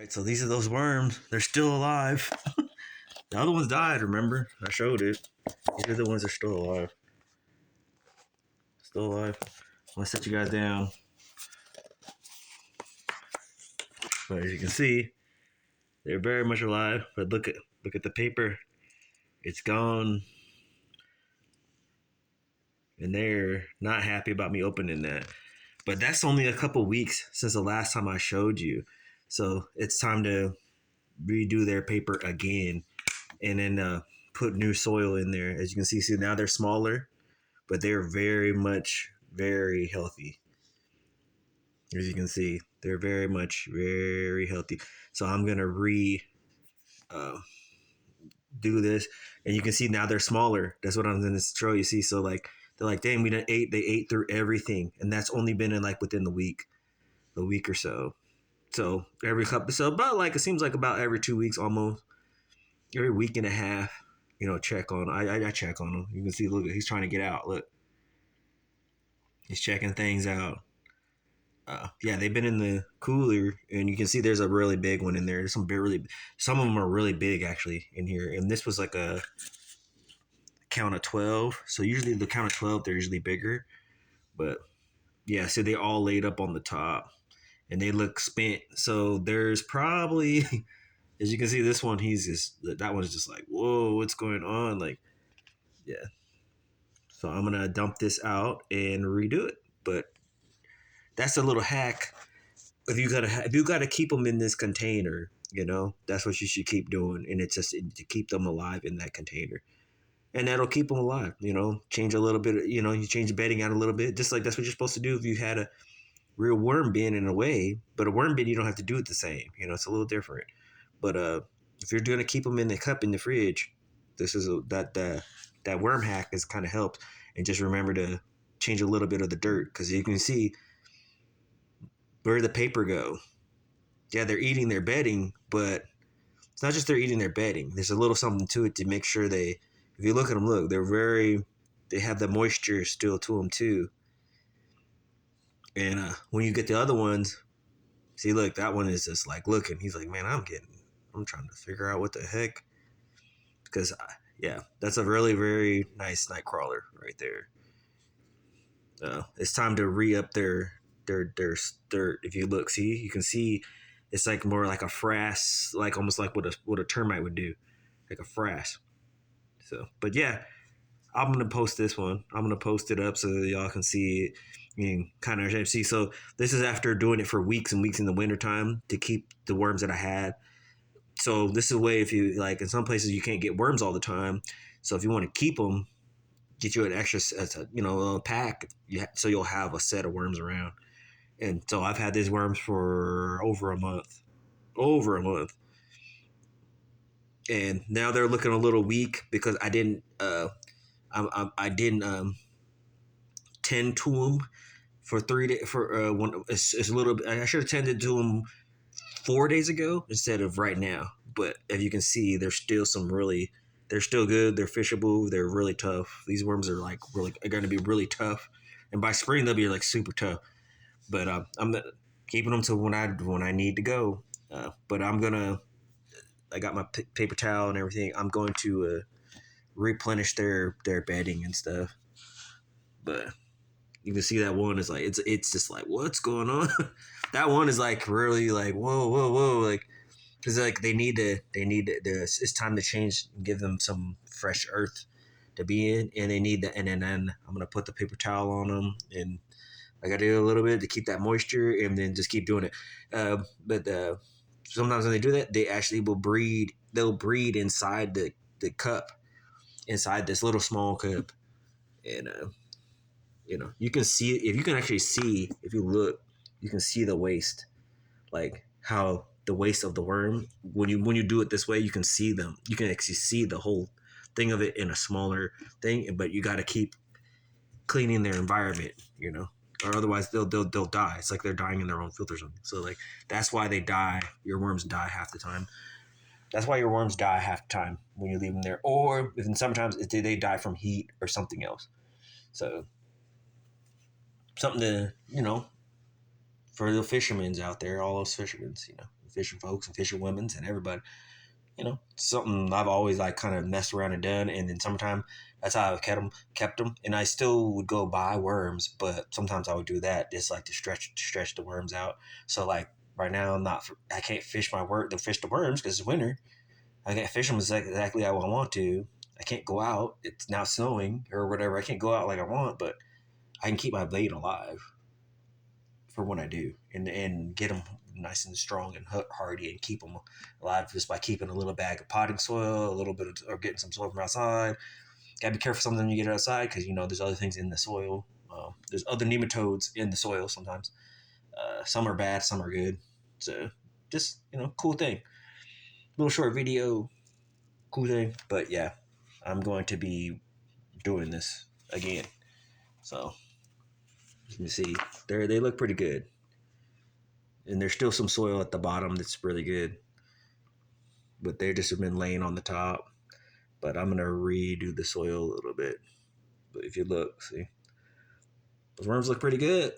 Right, so these are those worms. They're still alive. The other ones died, remember? I showed it. These are the ones that are still alive. Still alive. I'm gonna set you guys down. But as you can see, they're very much alive. But look at the paper. It's gone. And they're not happy about me opening that. But that's only a couple weeks since the last time I showed you. So it's time to redo their paper again and then put new soil in there. As you can see, now they're smaller, but they're very healthy. As you can see, they're very healthy. So I'm gonna uh, do this, and you can see now they're smaller. That's what I'm gonna show you. See, so like they're like, dang, we done ate. They ate through everything, and that's only been in like within the week or so. So every couple, so about like it seems like about every 2 weeks, almost every week and a half. Check on. I check on him. You can see, look, he's trying to get out. Look, he's checking things out. Yeah, they've been in the cooler, and you can see there's a really big one in there. There's some of them are really big actually in here, and this was like a count of 12. So usually the count of 12, they're usually bigger, but yeah, so they all laid up on the top, and they look spent. So there's probably, as you can see, this one that one's just like, whoa, what's going on? Like, yeah. So I'm gonna dump this out and redo it, but that's a little hack if you gotta keep them in this container, that's what you should keep doing, and it's just to keep them alive in that container, and that'll keep them alive. Change a little bit. You change the bedding out a little bit, just like that's what you're supposed to do if you had a real worm bin in a way. But a worm bin, you don't have to do it the same. It's a little different. But if you're gonna keep them in the cup in the fridge, this is that worm hack has kind of helped, and just remember to change a little bit of the dirt because you can see where the paper go. Yeah, they're eating their bedding, but it's not just they're eating their bedding. There's a little something to it to make sure if you look at them, look, they have the moisture still to them too. And when you get the other ones, see, look, that one is just like looking. He's like, man, I'm trying to figure out what the heck. Because, yeah, that's a really, very nice night crawler right there. It's time to re-up their dirt. If you look, see, you can see it's like more like a frass, like almost like what a termite would do, like a frass. So, but yeah, I'm gonna post this one. I'm gonna post it up so that y'all can see it. Kind of see. So this is after doing it for weeks and weeks in the wintertime to keep the worms that I had. So this is a way, if you like, in some places you can't get worms all the time. So if you want to keep them, get you an extra, a pack. So you'll have a set of worms around. And so I've had these worms for over a month. And now they're looking a little weak because I didn't I didn't tend to them for 3 days. For one, it's a little. I should have tended to them 4 days ago instead of right now. But as you can see, there's still they're still good. They're fishable. They're really tough. These worms are like really are going to be really tough, and by spring they'll be like super tough. But I'm keeping them to when I need to go. But I got my paper towel and everything. I'm going to replenish their bedding and stuff. But you can see that one is like it's just like what's going on. That one is like really like whoa like because like they need to it's time to change and give them some fresh earth to be in, and they need that. And then I'm gonna put the paper towel on them, and I gotta do a little bit to keep that moisture, and then just keep doing it. But sometimes when they do that, they actually will breed. They'll breed inside the cup, inside this little small cup, and you can see if you can actually see if you look, you can see the waste, like how the waste of the worm when you do it this way, you can see them. You can actually see the whole thing of it in a smaller thing, but you got to keep cleaning their environment, or otherwise they'll die. It's like they're dying in their own filter or something. So like that's why they die. Your worms die half the time. That's why your worms die half the time when you leave them there, or even sometimes they die from heat or something else. So something to for the fishermen's out there, all those fishermen's, fishing folks and fishing women's and everybody. Something I've always like kind of messed around and done. And then summertime, that's how I've kept them. And I still would go buy worms, but sometimes I would do that just like to stretch the worms out. So like right now, I can't fish the worms because it's winter. I can't fish them exactly how I want to. I can't go out. It's now snowing or whatever. I can't go out like I want, but I can keep my blade alive for when I do, and get them nice and strong and hardy, and keep them alive just by keeping a little bag of potting soil, a little bit or getting some soil from outside. Gotta be careful sometimes when you get it outside because there's other things in the soil. There's other nematodes in the soil sometimes. Some are bad, some are good. So just cool thing. Little short video, cool thing. But yeah, I'm going to be doing this again. So let me see. They look pretty good. And there's still some soil at the bottom that's really good. But they just have been laying on the top. But I'm gonna redo the soil a little bit. But if you look, see, those worms look pretty good.